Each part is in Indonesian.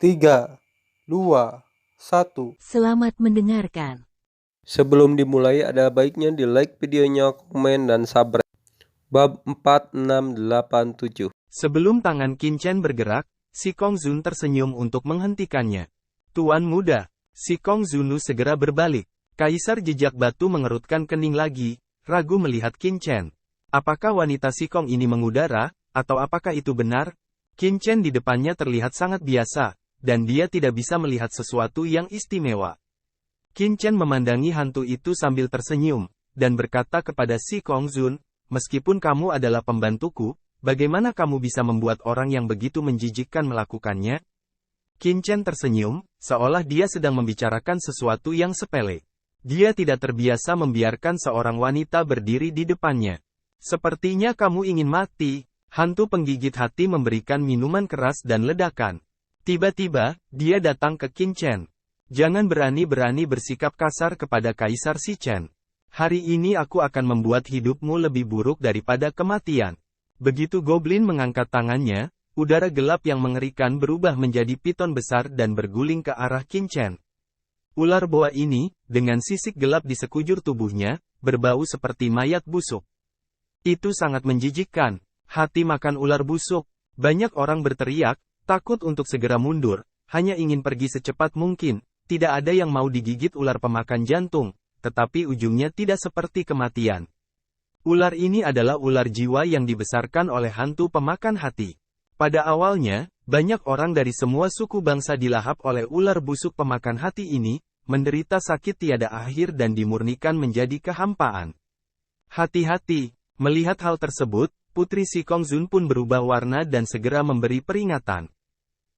3, 2, 1. Selamat mendengarkan. Sebelum dimulai ada baiknya di like videonya, komen, dan subscribe. Bab 4, 6, 8, 7. Sebelum tangan Qin Chen bergerak, si Kong Zun tersenyum untuk menghentikannya. Tuan muda, si Kong Zunu segera berbalik. Kaisar jejak batu mengerutkan kening lagi, ragu melihat Qin Chen. Apakah wanita si Kong ini mengudara, atau apakah itu benar? Qin Chen di depannya terlihat sangat biasa, dan dia tidak bisa melihat sesuatu yang istimewa. Qin Chen memandangi hantu itu sambil tersenyum, dan berkata kepada si Kong Zun, meskipun kamu adalah pembantuku, bagaimana kamu bisa membuat orang yang begitu menjijikkan melakukannya? Qin Chen tersenyum, seolah dia sedang membicarakan sesuatu yang sepele. Dia tidak terbiasa membiarkan seorang wanita berdiri di depannya. Sepertinya kamu ingin mati. Hantu penggigit hati memberikan minuman keras dan ledakan. Tiba-tiba, dia datang ke Qin Chen. Jangan berani-berani bersikap kasar kepada Kaisar Si Chen. Hari ini aku akan membuat hidupmu lebih buruk daripada kematian. Begitu Goblin mengangkat tangannya, udara gelap yang mengerikan berubah menjadi piton besar dan berguling ke arah Qin Chen. Ular boa ini, dengan sisik gelap di sekujur tubuhnya, berbau seperti mayat busuk. Itu sangat menjijikkan. Hati makan ular busuk. Banyak orang berteriak, takut untuk segera mundur, hanya ingin pergi secepat mungkin. Tidak ada yang mau digigit ular pemakan jantung, tetapi ujungnya tidak seperti kematian. Ular ini adalah ular jiwa yang dibesarkan oleh hantu pemakan hati. Pada awalnya, banyak orang dari semua suku bangsa dilahap oleh ular busuk pemakan hati ini, menderita sakit tiada akhir dan dimurnikan menjadi kehampaan. Hati-hati, melihat hal tersebut, Putri Si Kong Zun pun berubah warna dan segera memberi peringatan.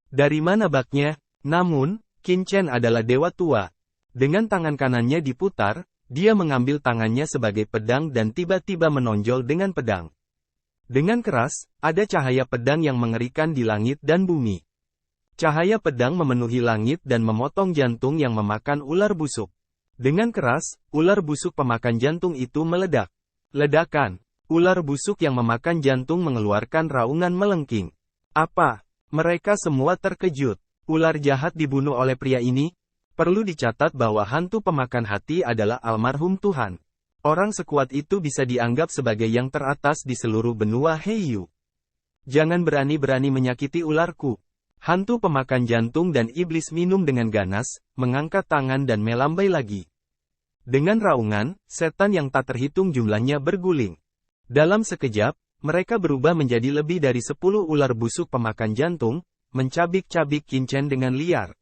Dari mana baknya? Namun, Qin Chen adalah dewa tua. Dengan tangan kanannya diputar, dia mengambil tangannya sebagai pedang dan tiba-tiba menonjol dengan pedang. Dengan keras, ada cahaya pedang yang mengerikan di langit dan bumi. Cahaya pedang memenuhi langit dan memotong jantung yang memakan ular busuk. Dengan keras, ular busuk pemakan jantung itu meledak. Ledakan. Ular busuk yang memakan jantung mengeluarkan raungan melengking. Apa? Mereka semua terkejut. Ular jahat dibunuh oleh pria ini? Perlu dicatat bahwa hantu pemakan hati adalah almarhum Tuhan. Orang sekuat itu bisa dianggap sebagai yang teratas di seluruh benua Heiyu. Jangan berani-berani menyakiti ularku. Hantu pemakan jantung dan iblis minum dengan ganas, mengangkat tangan dan melambai lagi. Dengan raungan, setan yang tak terhitung jumlahnya berguling. Dalam sekejap, mereka berubah menjadi lebih dari 10 ular busuk pemakan jantung, mencabik-cabik Qin Chen dengan liar.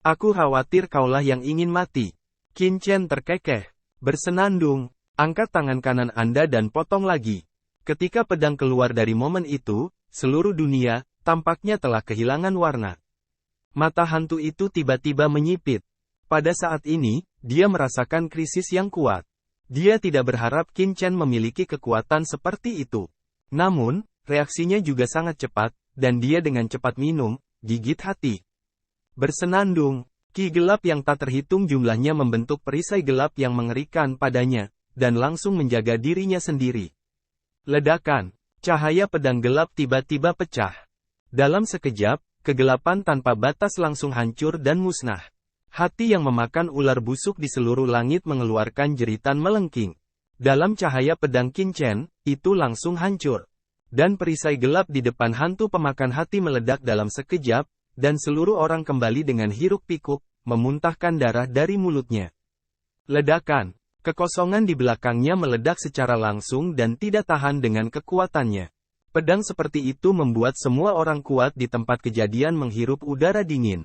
Aku khawatir kaulah yang ingin mati. Qin Chen terkekeh. Bersenandung, angkat tangan kanan Anda dan potong lagi. Ketika pedang keluar dari momen itu, seluruh dunia, tampaknya telah kehilangan warna. Mata hantu itu tiba-tiba menyipit. Pada saat ini, dia merasakan krisis yang kuat. Dia tidak berharap Qin Chen memiliki kekuatan seperti itu. Namun, reaksinya juga sangat cepat, dan dia dengan cepat minum, gigit hati. Bersenandung, ki gelap yang tak terhitung jumlahnya membentuk perisai gelap yang mengerikan padanya, dan langsung menjaga dirinya sendiri. Ledakan, cahaya pedang gelap tiba-tiba pecah. Dalam sekejap, kegelapan tanpa batas langsung hancur dan musnah. Hati yang memakan ular busuk di seluruh langit mengeluarkan jeritan melengking. Dalam cahaya pedang Qin Chen, itu langsung hancur. Dan perisai gelap di depan hantu pemakan hati meledak dalam sekejap, dan seluruh orang kembali dengan hiruk-pikuk, memuntahkan darah dari mulutnya. Ledakan, kekosongan di belakangnya meledak secara langsung dan tidak tahan dengan kekuatannya. Pedang seperti itu membuat semua orang kuat di tempat kejadian menghirup udara dingin.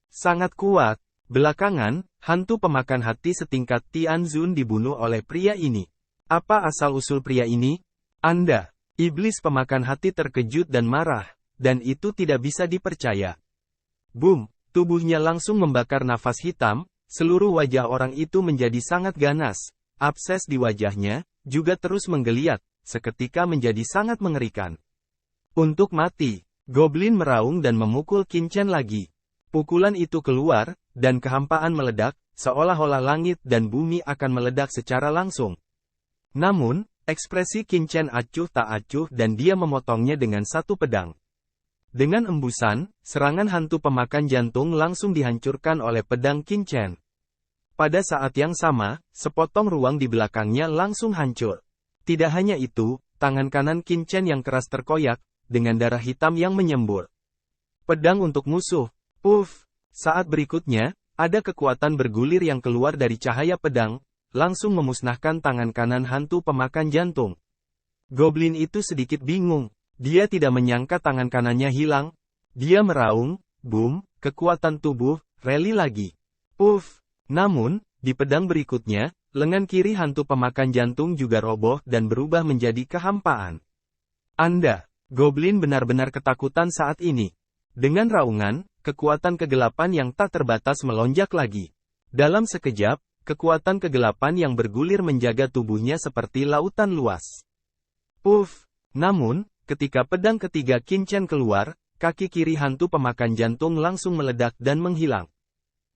Sangat kuat. Belakangan, hantu pemakan hati setingkat Tian Zun dibunuh oleh pria ini. Apa asal-usul pria ini? Anda, iblis pemakan hati terkejut dan marah, dan itu tidak bisa dipercaya. Boom, tubuhnya langsung membakar nafas hitam, seluruh wajah orang itu menjadi sangat ganas. Abses di wajahnya, juga terus menggeliat, seketika menjadi sangat mengerikan. Untuk mati, Goblin meraung dan memukul Qin Chen lagi. Pukulan itu keluar, dan kehampaan meledak, seolah-olah langit dan bumi akan meledak secara langsung. Namun, ekspresi Qin Chen acuh tak acuh dan dia memotongnya dengan satu pedang. Dengan embusan, serangan hantu pemakan jantung langsung dihancurkan oleh pedang Qin Chen. Pada saat yang sama, sepotong ruang di belakangnya langsung hancur. Tidak hanya itu, tangan kanan Qin Chen yang keras terkoyak, dengan darah hitam yang menyembur. Pedang untuk musuh. Saat berikutnya, ada kekuatan bergulir yang keluar dari cahaya pedang, langsung memusnahkan tangan kanan hantu pemakan jantung. Goblin itu sedikit bingung. Dia tidak menyangka tangan kanannya hilang. Dia meraung, boom, kekuatan tubuh, rally lagi. Namun, di pedang berikutnya, lengan kiri hantu pemakan jantung juga roboh dan berubah menjadi kehampaan. Goblin benar-benar ketakutan saat ini. Dengan raungan, kekuatan kegelapan yang tak terbatas melonjak lagi. Dalam sekejap, kekuatan kegelapan yang bergulir menjaga tubuhnya seperti lautan luas. Namun, ketika pedang ketiga Qin Chen keluar, kaki kiri hantu pemakan jantung langsung meledak dan menghilang.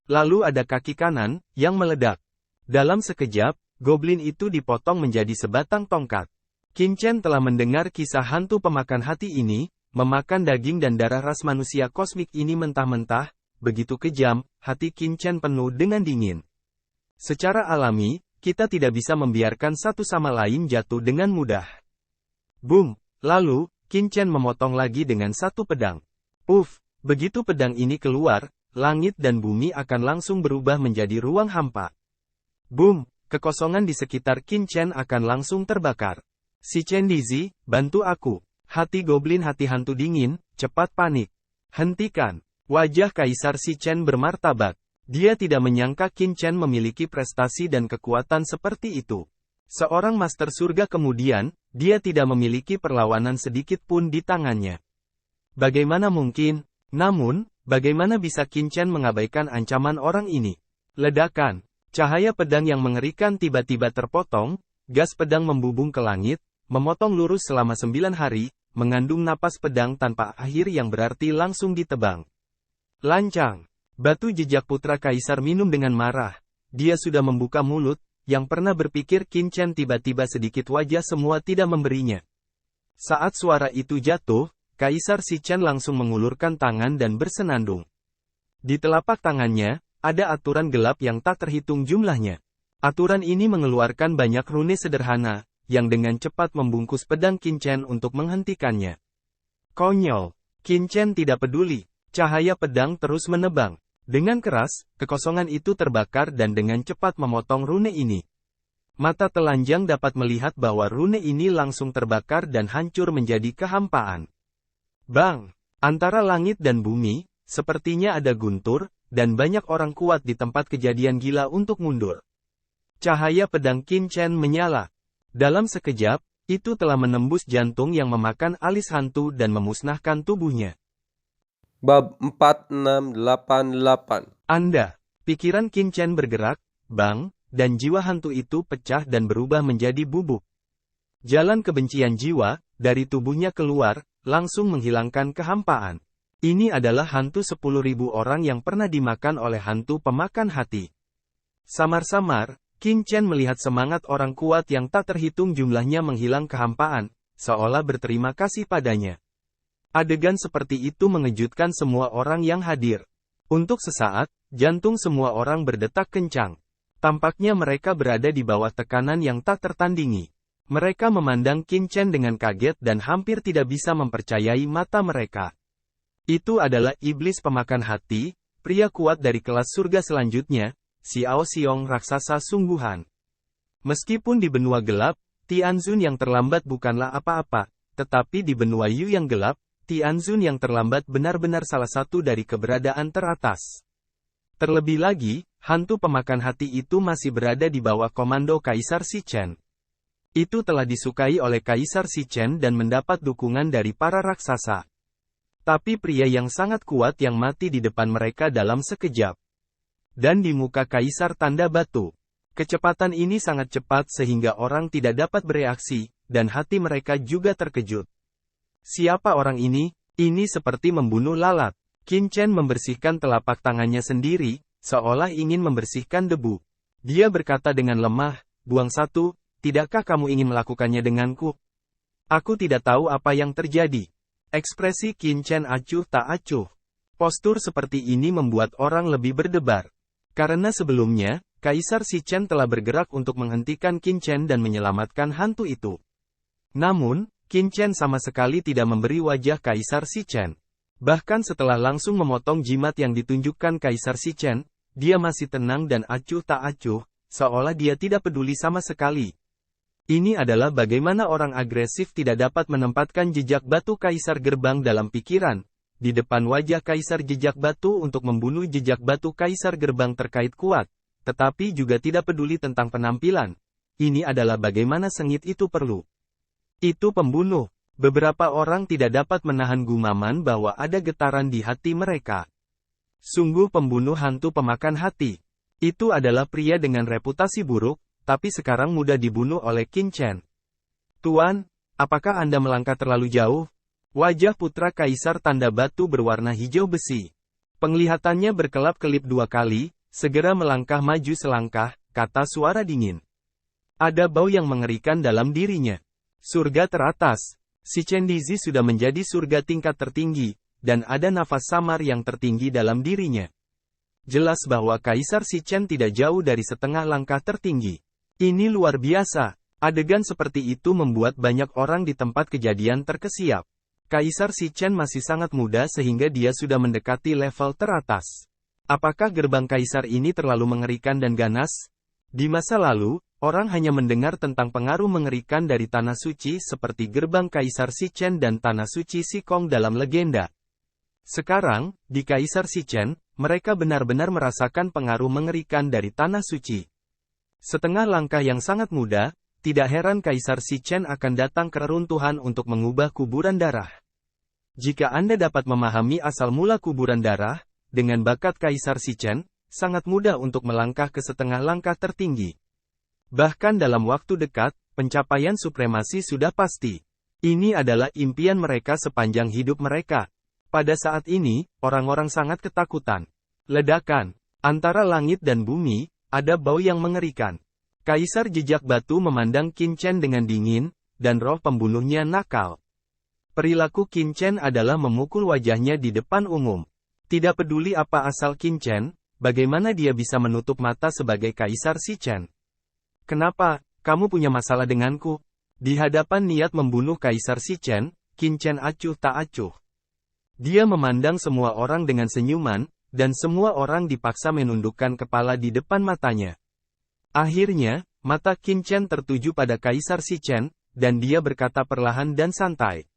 Lalu ada kaki kanan, yang meledak. Dalam sekejap, goblin itu dipotong menjadi sebatang tongkat. Qin Chen telah mendengar kisah hantu pemakan hati ini, memakan daging dan darah ras manusia kosmik ini mentah-mentah, begitu kejam, hati Qin Chen penuh dengan dingin. Secara alami, kita tidak bisa membiarkan satu sama lain jatuh dengan mudah. Boom! Lalu, Qin Chen memotong lagi dengan satu pedang. Begitu pedang ini keluar, langit dan bumi akan langsung berubah menjadi ruang hampa. Boom! Kekosongan di sekitar Qin Chen akan langsung terbakar. Si Chen Dizi, bantu aku. Hati goblin hati hantu dingin, cepat panik. Hentikan. Wajah Kaisar Si Chen bermartabat. Dia tidak menyangka Qin Chen memiliki prestasi dan kekuatan seperti itu. Seorang master surga kemudian, dia tidak memiliki perlawanan sedikit pun di tangannya. Bagaimana mungkin? Namun, bagaimana bisa Qin Chen mengabaikan ancaman orang ini? Ledakan. Cahaya pedang yang mengerikan tiba-tiba terpotong, gas pedang membubung ke langit, memotong lurus selama 9 hari, mengandung napas pedang tanpa akhir yang berarti langsung ditebang. Lancang. Batu jejak putra kaisar minum dengan marah. Dia sudah membuka mulut. Yang pernah berpikir Qin Chen tiba-tiba sedikit wajah semua tidak memberinya. Saat suara itu jatuh, Kaisar Si Chen langsung mengulurkan tangan dan bersenandung. Di telapak tangannya, ada aturan gelap yang tak terhitung jumlahnya. Aturan ini mengeluarkan banyak rune sederhana, yang dengan cepat membungkus pedang Qin Chen untuk menghentikannya. Konyol. Qin Chen tidak peduli. Cahaya pedang terus menebang. Dengan keras, kekosongan itu terbakar dan dengan cepat memotong rune ini. Mata telanjang dapat melihat bahwa rune ini langsung terbakar dan hancur menjadi kehampaan. Bang! Antara langit dan bumi, sepertinya ada guntur, dan banyak orang kuat di tempat kejadian gila untuk mundur. Cahaya pedang Qin Chen menyala. Dalam sekejap, itu telah menembus jantung yang memakan alis hantu dan memusnahkan tubuhnya. Bab 4688. Pikiran Qin Chen bergerak, bang, dan jiwa hantu itu pecah dan berubah menjadi bubuk. Jalan kebencian jiwa, dari tubuhnya keluar, langsung menghilangkan kehampaan. Ini adalah hantu 10.000 orang yang pernah dimakan oleh hantu pemakan hati. Samar-samar, Qin Chen melihat semangat orang kuat yang tak terhitung jumlahnya menghilang kehampaan, seolah berterima kasih padanya. Adegan seperti itu mengejutkan semua orang yang hadir. Untuk sesaat, jantung semua orang berdetak kencang. Tampaknya mereka berada di bawah tekanan yang tak tertandingi. Mereka memandang Qin Chen dengan kaget dan hampir tidak bisa mempercayai mata mereka. Itu adalah iblis pemakan hati, pria kuat dari kelas surga selanjutnya, Xiao Xiong raksasa sungguhan. Meskipun di benua gelap, Tianzun yang terlambat bukanlah apa-apa, tetapi di benua Yu yang gelap, Tianzun yang terlambat benar-benar salah satu dari keberadaan teratas. Terlebih lagi, hantu pemakan hati itu masih berada di bawah komando Kaisar Si Chen. Itu telah disukai oleh Kaisar Si Chen dan mendapat dukungan dari para raksasa. Tapi pria yang sangat kuat yang mati di depan mereka dalam sekejap. Dan di muka Kaisar tanda batu. Kecepatan ini sangat cepat sehingga orang tidak dapat bereaksi, dan hati mereka juga terkejut. Siapa orang ini? Ini seperti membunuh lalat. Qin Chen membersihkan telapak tangannya sendiri, seolah ingin membersihkan debu. Dia berkata dengan lemah, buang satu, tidakkah kamu ingin melakukannya denganku? Aku tidak tahu apa yang terjadi. Ekspresi Qin Chen acuh tak acuh. Postur seperti ini membuat orang lebih berdebar. Karena sebelumnya, Kaisar Shi Chen telah bergerak untuk menghentikan Qin Chen dan menyelamatkan hantu itu. Namun, Qin Chen sama sekali tidak memberi wajah Kaisar Shi Chen. Bahkan setelah langsung memotong jimat yang ditunjukkan Kaisar Shi Chen, dia masih tenang dan acuh tak acuh, seolah dia tidak peduli sama sekali. Ini adalah bagaimana orang agresif tidak dapat menempatkan jejak batu Kaisar Gerbang dalam pikiran. Di depan wajah Kaisar Jejak Batu untuk membunuh jejak batu Kaisar Gerbang terkait kuat, tetapi juga tidak peduli tentang penampilan. Ini adalah bagaimana sengit itu perlu. Itu pembunuh. Beberapa orang tidak dapat menahan gumaman bahwa ada getaran di hati mereka. Sungguh pembunuh hantu pemakan hati. Itu adalah pria dengan reputasi buruk, tapi sekarang mudah dibunuh oleh Qin Chen. Tuan, apakah Anda melangkah terlalu jauh? Wajah putra Kaisar Tanda Batu berwarna hijau besi. Penglihatannya berkelap-kelip 2 kali, segera melangkah maju selangkah, kata suara dingin. Ada bau yang mengerikan dalam dirinya. Surga teratas. Si Chendizi sudah menjadi surga tingkat tertinggi, dan ada nafas samar yang tertinggi dalam dirinya. Jelas bahwa Kaisar Shi Chen tidak jauh dari setengah langkah tertinggi. Ini luar biasa. Adegan seperti itu membuat banyak orang di tempat kejadian terkesiap. Kaisar Shi Chen masih sangat muda sehingga dia sudah mendekati level teratas. Apakah gerbang Kaisar ini terlalu mengerikan dan ganas? Di masa lalu, orang hanya mendengar tentang pengaruh mengerikan dari Tanah Suci seperti gerbang Kaisar Shi Chen dan Tanah Suci Sikong dalam legenda. Sekarang, di Kaisar Shi Chen, mereka benar-benar merasakan pengaruh mengerikan dari Tanah Suci. Setengah langkah yang sangat mudah, tidak heran Kaisar Shi Chen akan datang ke reruntuhan untuk mengubah kuburan darah. Jika Anda dapat memahami asal mula kuburan darah, dengan bakat Kaisar Shi Chen, sangat mudah untuk melangkah ke setengah langkah tertinggi. Bahkan dalam waktu dekat, pencapaian supremasi sudah pasti. Ini adalah impian mereka sepanjang hidup mereka. Pada saat ini, orang-orang sangat ketakutan. Ledakan. Antara langit dan bumi, ada bau yang mengerikan. Kaisar Jejak Batu memandang Qin Chen dengan dingin, dan roh pembunuhnya nakal. Perilaku Qin Chen adalah memukul wajahnya di depan umum. Tidak peduli apa asal Qin Chen, bagaimana dia bisa menutup mata sebagai Kaisar Shi Chen. Kenapa, kamu punya masalah denganku? Di hadapan niat membunuh Kaisar Shi Chen, Qin Chen acuh tak acuh. Dia memandang semua orang dengan senyuman, dan semua orang dipaksa menundukkan kepala di depan matanya. Akhirnya, mata Qin Chen tertuju pada Kaisar Shi Chen, dan dia berkata perlahan dan santai.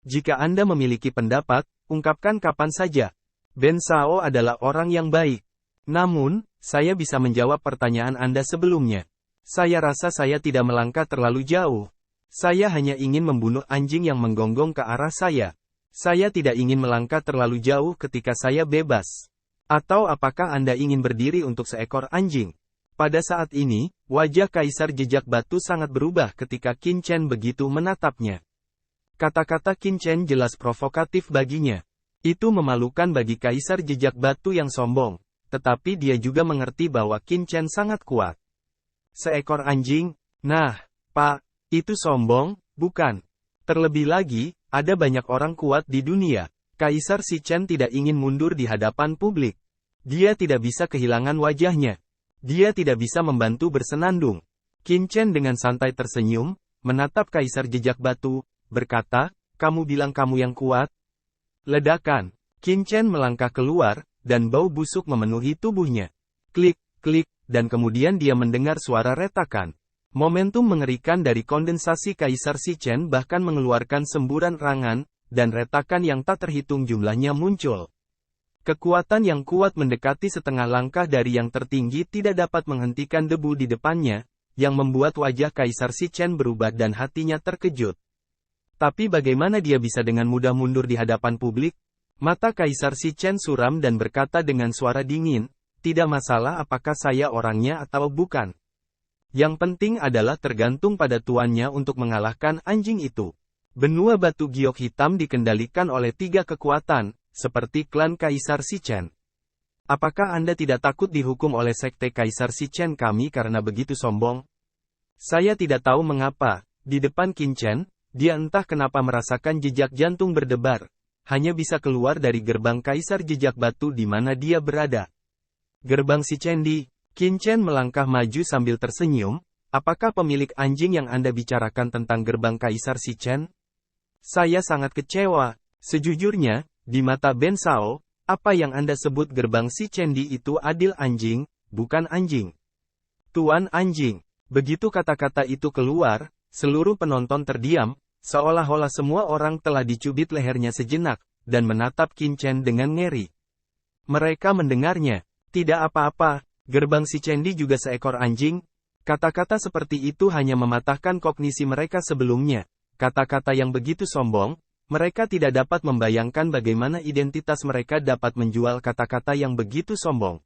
Jika Anda memiliki pendapat, ungkapkan kapan saja. Ben Shao adalah orang yang baik. Namun, saya bisa menjawab pertanyaan Anda sebelumnya. Saya rasa saya tidak melangkah terlalu jauh. Saya hanya ingin membunuh anjing yang menggonggong ke arah saya. Saya tidak ingin melangkah terlalu jauh ketika saya bebas. Atau apakah Anda ingin berdiri untuk seekor anjing? Pada saat ini, wajah Kaisar Jejak Batu sangat berubah ketika Qin Chen begitu menatapnya. Kata-kata Qin Chen jelas provokatif baginya. Itu memalukan bagi Kaisar Jejak Batu yang sombong. Tetapi dia juga mengerti bahwa Qin Chen sangat kuat. Seekor anjing? Nah, Pak, itu sombong, bukan? Terlebih lagi, ada banyak orang kuat di dunia. Kaisar Shi Chen tidak ingin mundur di hadapan publik. Dia tidak bisa kehilangan wajahnya. Dia tidak bisa membantu bersenandung. Qin Chen dengan santai tersenyum, menatap Kaisar Jejak Batu, berkata, kamu bilang kamu yang kuat? Ledakan. Qin Chen melangkah keluar, dan bau busuk memenuhi tubuhnya. Klik, klik. Dan kemudian dia mendengar suara retakan. Momentum mengerikan dari kondensasi Kaisar Shi Chen bahkan mengeluarkan semburan rangan, dan retakan yang tak terhitung jumlahnya muncul. Kekuatan yang kuat mendekati setengah langkah dari yang tertinggi tidak dapat menghentikan debu di depannya, yang membuat wajah Kaisar Shi Chen berubah dan hatinya terkejut. Tapi bagaimana dia bisa dengan mudah mundur di hadapan publik? Mata Kaisar Shi Chen suram dan berkata dengan suara dingin, tidak masalah apakah saya orangnya atau bukan. Yang penting adalah tergantung pada tuannya untuk mengalahkan anjing itu. Benua batu giok hitam dikendalikan oleh 3 kekuatan, seperti klan Kaisar Shi Chen. Apakah Anda tidak takut dihukum oleh sekte Kaisar Shi Chen kami karena begitu sombong? Saya tidak tahu mengapa, di depan Qin Chen, Dia entah kenapa merasakan jejak jantung berdebar. Hanya bisa keluar dari gerbang Kaisar Jejak Batu di mana dia berada. Gerbang si Cendi. Qin Chen melangkah maju sambil tersenyum. Apakah pemilik anjing yang Anda bicarakan tentang gerbang Kaisar si Chen? Saya sangat kecewa. Sejujurnya, di mata Ben Sao, apa yang Anda sebut gerbang si Cendi itu adil anjing, bukan anjing. Tuan anjing. Begitu kata-kata itu keluar, seluruh penonton terdiam, seolah-olah semua orang telah dicubit lehernya sejenak, dan menatap Qin Chen dengan ngeri. Mereka mendengarnya. Tidak apa-apa, gerbang si Cendi juga seekor anjing. Kata-kata seperti itu hanya mematahkan kognisi mereka sebelumnya. Kata-kata yang begitu sombong, mereka tidak dapat membayangkan bagaimana identitas mereka dapat menjual kata-kata yang begitu sombong.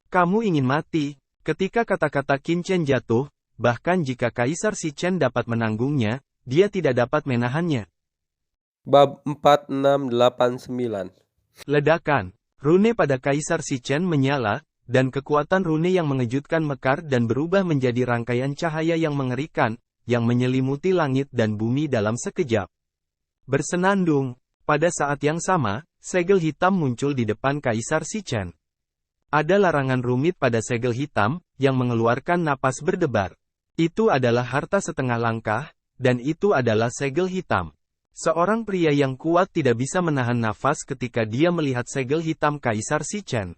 Kamu ingin mati. Ketika kata-kata Qin Chen jatuh, bahkan jika Kaisar si Chen dapat menanggungnya, dia tidak dapat menahannya. Bab 4689. Ledakan. Rune pada Kaisar si Chen menyala, dan kekuatan rune yang mengejutkan mekar dan berubah menjadi rangkaian cahaya yang mengerikan, yang menyelimuti langit dan bumi dalam sekejap. Bersenandung. Pada saat yang sama, segel hitam muncul di depan Kaisar si Chen. Ada larangan rumit pada segel hitam, yang mengeluarkan napas berdebar. Itu adalah harta setengah langkah, dan itu adalah segel hitam. Seorang pria yang kuat tidak bisa menahan nafas ketika dia melihat segel hitam Kaisar si Chen.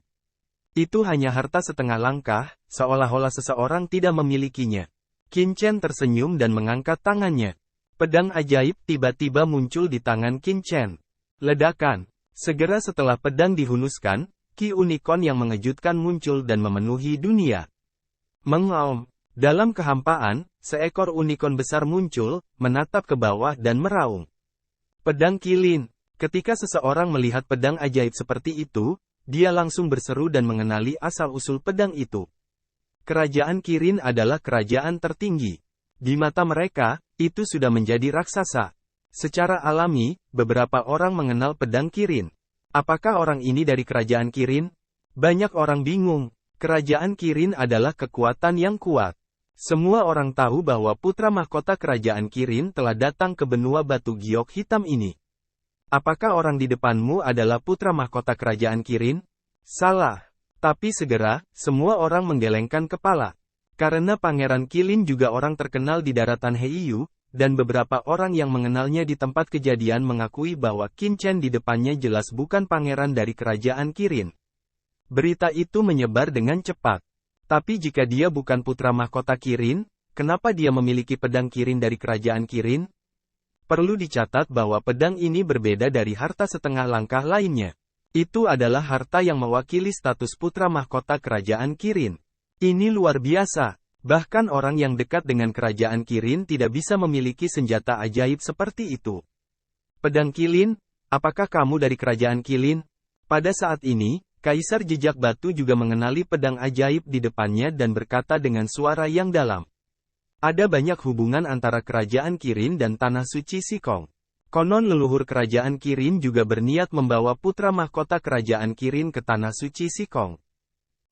Itu hanya harta setengah langkah, seolah-olah seseorang tidak memilikinya. Qin Chen tersenyum dan mengangkat tangannya. Pedang ajaib tiba-tiba muncul di tangan Qin Chen. Ledakan. Segera setelah pedang dihunuskan, Ki Unicorn yang mengejutkan muncul dan memenuhi dunia. Mengaum. Dalam kehampaan, seekor unicorn besar muncul, menatap ke bawah dan meraung. Pedang Qilin. Ketika seseorang melihat pedang ajaib seperti itu, dia langsung berseru dan mengenali asal-usul pedang itu. Kerajaan Kirin adalah kerajaan tertinggi. Di mata mereka, itu sudah menjadi raksasa. Secara alami, beberapa orang mengenal pedang Kirin. Apakah orang ini dari kerajaan Kirin? Banyak orang bingung. Kerajaan Kirin adalah kekuatan yang kuat. Semua orang tahu bahwa putra mahkota kerajaan Kirin telah datang ke benua batu giok hitam ini. Apakah orang di depanmu adalah putra mahkota kerajaan Kirin? Salah. Tapi segera, semua orang menggelengkan kepala. Karena Pangeran Qilin juga orang terkenal di daratan Heiyu, dan beberapa orang yang mengenalnya di tempat kejadian mengakui bahwa Qin Chen di depannya jelas bukan pangeran dari kerajaan Kirin. Berita itu menyebar dengan cepat. Tapi jika dia bukan putra mahkota Kirin, kenapa dia memiliki pedang Kirin dari kerajaan Kirin? Perlu dicatat bahwa pedang ini berbeda dari harta setengah langkah lainnya. Itu adalah harta yang mewakili status putra mahkota kerajaan Kirin. Ini luar biasa. Bahkan orang yang dekat dengan kerajaan Kirin tidak bisa memiliki senjata ajaib seperti itu. Pedang Qilin, apakah kamu dari kerajaan Qilin? Pada saat ini, Kaisar Jejak Batu juga mengenali pedang ajaib di depannya dan berkata dengan suara yang dalam. Ada banyak hubungan antara kerajaan Kirin dan tanah suci Sikong. Konon leluhur kerajaan Kirin juga berniat membawa putra mahkota kerajaan Kirin ke tanah suci Sikong.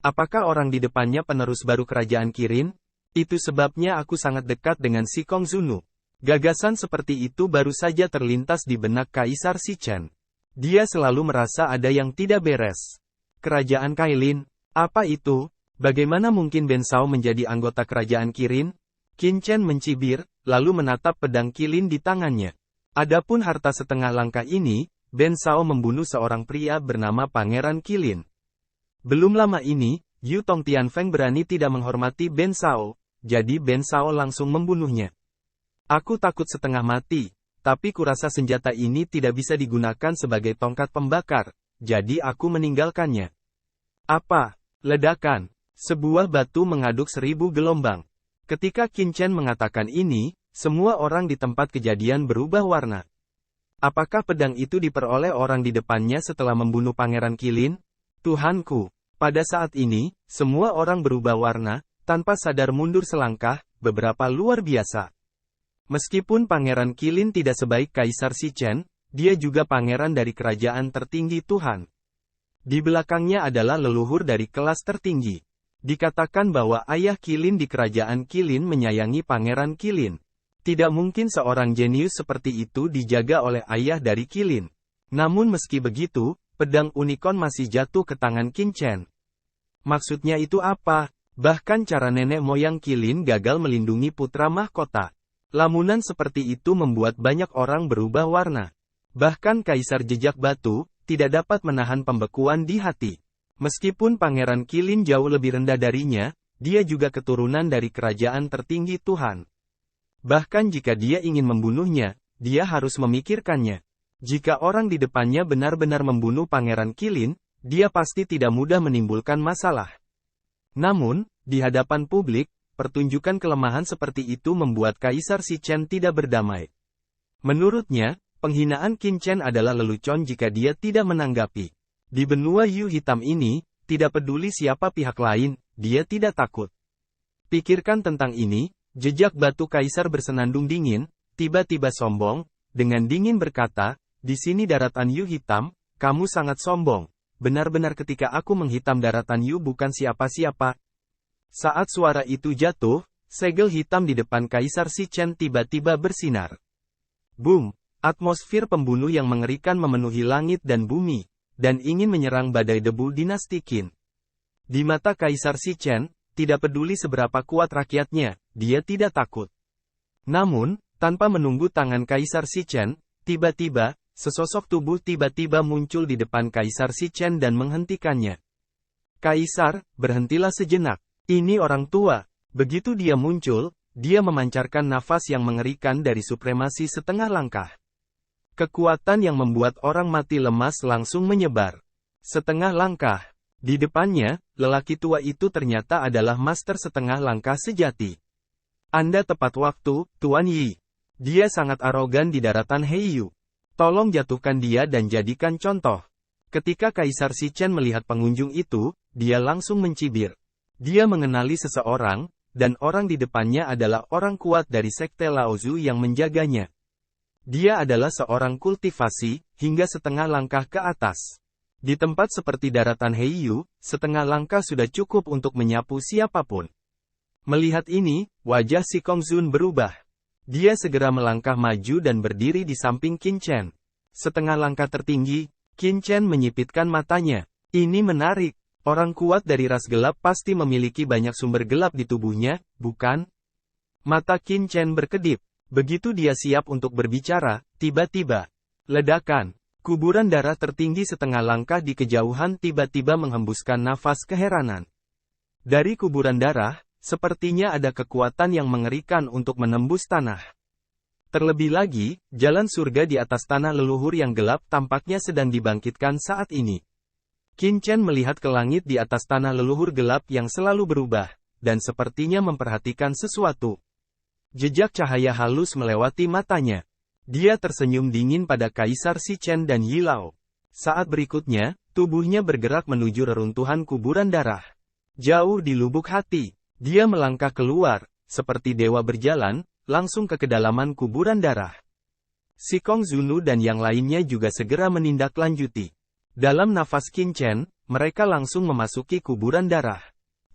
Apakah orang di depannya penerus baru kerajaan Kirin? Itu sebabnya aku sangat dekat dengan Sikong Zunu. Gagasan seperti itu baru saja terlintas di benak Kaisar si Chen. Dia selalu merasa ada yang tidak beres. Kerajaan Kailin, apa itu? Bagaimana mungkin Ben Sao menjadi anggota kerajaan Kirin? Qin Chen mencibir, lalu menatap pedang Qilin di tangannya. Adapun harta setengah langkah ini, Ben Sao membunuh seorang pria bernama Pangeran Qilin. Belum lama ini, Yu Tong Tianfeng berani tidak menghormati Ben Sao, jadi Ben Sao langsung membunuhnya. Aku takut setengah mati, tapi kurasa senjata ini tidak bisa digunakan sebagai tongkat pembakar. Jadi aku meninggalkannya. Apa? Ledakan. Sebuah batu mengaduk 1000 gelombang. Ketika Qin Chen mengatakan ini, semua orang di tempat kejadian berubah warna. Apakah pedang itu diperoleh orang di depannya setelah membunuh Pangeran Qilin? Tuhanku. Pada saat ini, semua orang berubah warna, tanpa sadar mundur selangkah, beberapa luar biasa. Meskipun Pangeran Qilin tidak sebaik Kaisar si Chen, dia juga pangeran dari kerajaan tertinggi Tuhan. Di belakangnya adalah leluhur dari kelas tertinggi. Dikatakan bahwa ayah Qilin di kerajaan Qilin menyayangi Pangeran Qilin. Tidak mungkin seorang jenius seperti itu dijaga oleh ayah dari Qilin. Namun meski begitu, pedang unicorn masih jatuh ke tangan Qin Chen. Maksudnya itu apa? Bahkan cara nenek moyang Qilin gagal melindungi putra mahkota. Lamunan seperti itu membuat banyak orang berubah warna. Bahkan Kaisar Jejak Batu tidak dapat menahan pembekuan di hati. Meskipun Pangeran Qilin jauh lebih rendah darinya, dia juga keturunan dari kerajaan tertinggi Tuhan. Bahkan jika dia ingin membunuhnya, dia harus memikirkannya. Jika orang di depannya benar-benar membunuh Pangeran Qilin, dia pasti tidak mudah menimbulkan masalah. Namun, di hadapan publik, pertunjukan kelemahan seperti itu membuat Kaisar Si Chen tidak berdamai. Menurutnya, penghinaan Qin Chen adalah lelucon jika dia tidak menanggapi. Di benua Yu hitam ini, tidak peduli siapa pihak lain, dia tidak takut. Pikirkan tentang ini. Jejak Batu Kaisar bersenandung dingin, tiba-tiba sombong, dengan dingin berkata, "Di sini daratan Yu hitam, kamu sangat sombong. Benar-benar ketika aku menghitam daratan Yu bukan siapa-siapa." Saat suara itu jatuh, segel hitam di depan Kaisar Si Chen tiba-tiba bersinar. Boom! Atmosfer pembunuh yang mengerikan memenuhi langit dan bumi, dan ingin menyerang badai debu dinasti Qin. Di mata Kaisar Si Chen, tidak peduli seberapa kuat rakyatnya, dia tidak takut. Namun, tanpa menunggu tangan Kaisar Si Chen, tiba-tiba, sesosok tubuh tiba-tiba muncul di depan Kaisar Si Chen dan menghentikannya. "Kaisar, berhentilah sejenak. Ini orang tua." Begitu dia muncul, dia memancarkan nafas yang mengerikan dari supremasi setengah langkah. Kekuatan yang membuat orang mati lemas langsung menyebar. Setengah langkah. Di depannya, lelaki tua itu ternyata adalah master setengah langkah sejati. "Anda tepat waktu, Tuan Yi. Dia sangat arogan di daratan Heiyu. Tolong jatuhkan dia dan jadikan contoh." Ketika Kaisar Si Chen melihat pengunjung itu, dia langsung mencibir. Dia mengenali seseorang, dan orang di depannya adalah orang kuat dari sekte Laozu yang menjaganya. Dia adalah seorang kultivasi, hingga setengah langkah ke atas. Di tempat seperti daratan Heiyu, setengah langkah sudah cukup untuk menyapu siapapun. Melihat ini, wajah si Kongzun berubah. Dia segera melangkah maju dan berdiri di samping Qin Chen. Setengah langkah tertinggi, Qin Chen menyipitkan matanya. Ini menarik. Orang kuat dari ras gelap pasti memiliki banyak sumber gelap di tubuhnya, bukan? Mata Qin Chen berkedip. Begitu dia siap untuk berbicara, tiba-tiba. Ledakan. Kuburan darah tertinggi setengah langkah di kejauhan tiba-tiba menghembuskan nafas keheranan. Dari kuburan darah, sepertinya ada kekuatan yang mengerikan untuk menembus tanah. Terlebih lagi, jalan surga di atas tanah leluhur yang gelap tampaknya sedang dibangkitkan saat ini. Qin Chen melihat ke langit di atas tanah leluhur gelap yang selalu berubah, dan sepertinya memperhatikan sesuatu. Jejak cahaya halus melewati matanya. Dia tersenyum dingin pada Kaisar Si Chen dan Yi Lao. Saat berikutnya, tubuhnya bergerak menuju reruntuhan kuburan darah. Jauh di lubuk hati, dia melangkah keluar, seperti dewa berjalan, langsung ke kedalaman kuburan darah. Si Kongzunu dan yang lainnya juga segera menindaklanjuti. Dalam nafas Qin Chen, mereka langsung memasuki kuburan darah.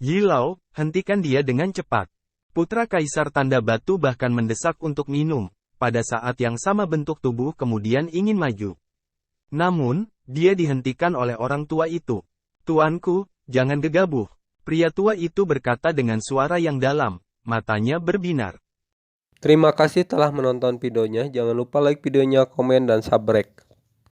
Yi Lao, hentikan dia dengan cepat. Putra Kaisar Tanda Batu bahkan mendesak untuk minum. Pada saat yang sama bentuk tubuh kemudian ingin maju. Namun, dia dihentikan oleh orang tua itu. "Tuanku, jangan gegabah." Pria tua itu berkata dengan suara yang dalam, matanya berbinar. Terima kasih telah menonton videonya. Jangan lupa like videonya, komen, dan subscribe.